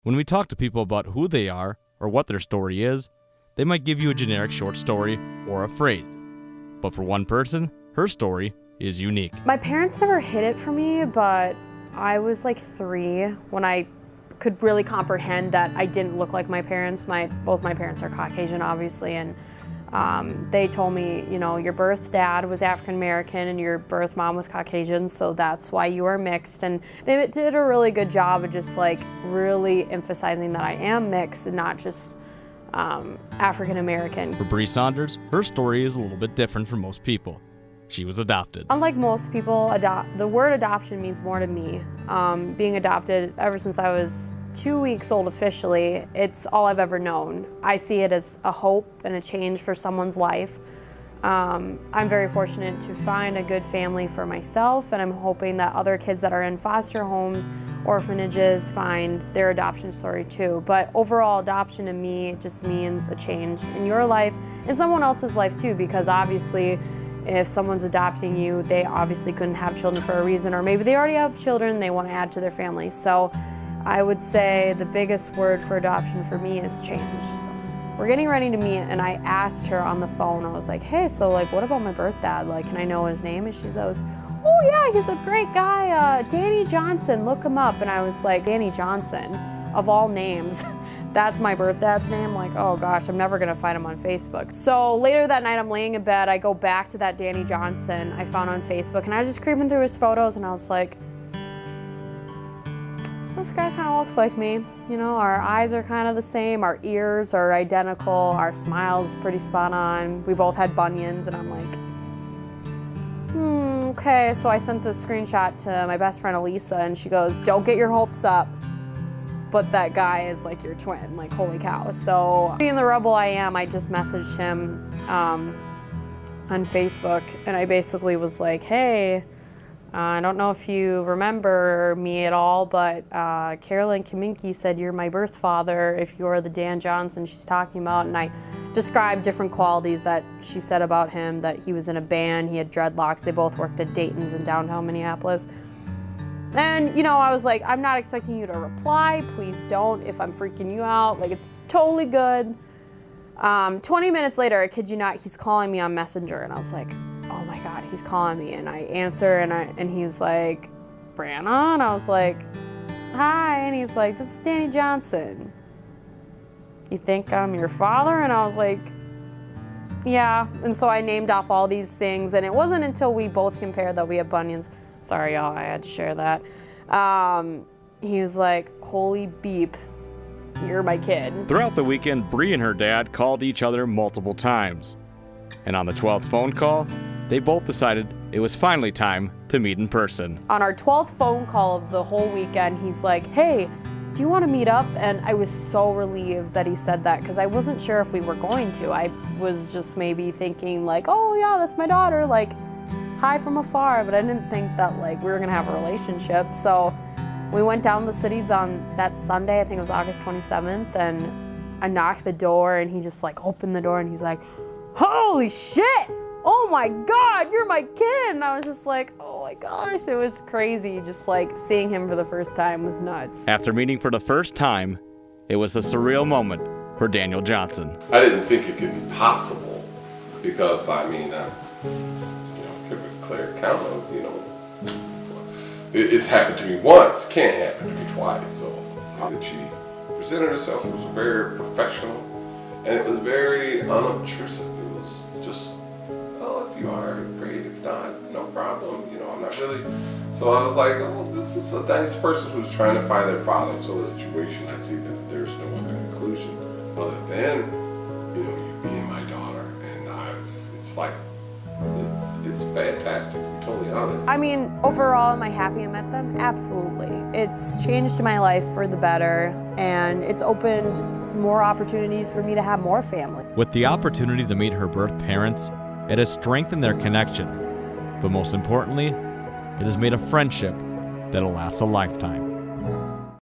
When we talk to people about who they are or what their story is, they might give you a generic short story or a phrase. But for one person, her story is unique. My parents never hid it from me, but I was like 3 when I could really comprehend that I didn't look like my parents. Both my parents are Caucasian, obviously, and they told me, you know, your birth dad was African American and your birth mom was Caucasian, so that's why you are mixed. And they did a really good job of just like really emphasizing that I am mixed and not just African American. For Bre Saunders, her story is a little bit different from most people. She was adopted. Unlike most people, the word adoption means more to me. Being adopted ever since I was 2 weeks old officially, it's all I've ever known. I see it as a hope and a change for someone's life. I'm very fortunate to find a good family for myself, and I'm hoping that other kids that are in foster homes, orphanages, find their adoption story too. But overall, adoption to me just means a change in your life and someone else's life too, because obviously if someone's adopting you, they obviously couldn't have children for a reason, or maybe they already have children they want to add to their family. So I would say the biggest word for adoption for me is change. So we're getting ready to meet, and I asked her on the phone, I was like, hey, so like, what about my birth dad? Like, can I know his name? And she goes, oh yeah, he's a great guy, Danny Johnson, look him up. And I was like, Danny Johnson, of all names. That's my birth dad's name. Like, oh gosh, I'm never gonna find him on Facebook. So later that night, I'm laying in bed. I go back to that Danny Johnson I found on Facebook, and I was just creeping through his photos, and I was like, this guy kind of looks like me. You know, our eyes are kind of the same, our ears are identical, our smile's pretty spot on. We both had bunions, and I'm like, okay. So I sent the screenshot to my best friend Elisa, and she goes, don't get your hopes up, but that guy is like your twin, like holy cow. So being the rebel I am, I just messaged him on Facebook, and I basically was like, hey, I don't know if you remember me at all, but Carolyn Kaminke said you're my birth father if you're the Dan Johnson she's talking about. And I described different qualities that she said about him, that he was in a band, he had dreadlocks, they both worked at Dayton's in downtown Minneapolis. And, you know, I was like, I'm not expecting you to reply. Please don't if I'm freaking you out. Like, it's totally good. 20 minutes later, I kid you not, he's calling me on Messenger. And I was like, oh my God, he's calling me. And I answer, and he was like, Brianna? And I was like, hi. And he's like, this is Danny Johnson. You think I'm your father? And I was like, yeah. And so I named off all these things. And it wasn't until we both compared that we have bunions. Sorry, y'all, I had to share that. He was like, holy beep, you're my kid. Throughout the weekend, Bre and her dad called each other multiple times. And on the 12th phone call, they both decided it was finally time to meet in person. On our 12th phone call of the whole weekend, he's like, hey, do you want to meet up? And I was so relieved that he said that, because I wasn't sure if we were going to. I was just maybe thinking like, oh yeah, that's my daughter, like, hi from afar, but I didn't think that like we were gonna have a relationship. So we went down the cities on that Sunday, I think it was August 27th, and I knocked the door, and he just like opened the door, and he's like, holy shit, oh my God, you're my kid. And I was just like, oh my gosh, it was crazy. Just like seeing him for the first time was nuts. After meeting for the first time, it was a surreal moment for Daniel Johnson. I didn't think it could be possible, because I mean, give a clear account of, you know, it's happened to me once, can't happen to me twice. So she presented herself, it was very professional, and it was very unobtrusive. It was just, well, if you are, great, if not, no problem, you know, I'm not really. So I was like, oh, this is a nice person who's trying to find their father. So the situation, I see that there's no other conclusion other than, you know, you being my daughter, and it's like, it's fantastic, to be totally honest. I mean, overall, am I happy I met them? Absolutely. It's changed my life for the better, and it's opened more opportunities for me to have more family. With the opportunity to meet her birth parents, it has strengthened their connection. But most importantly, it has made a friendship that'll last a lifetime.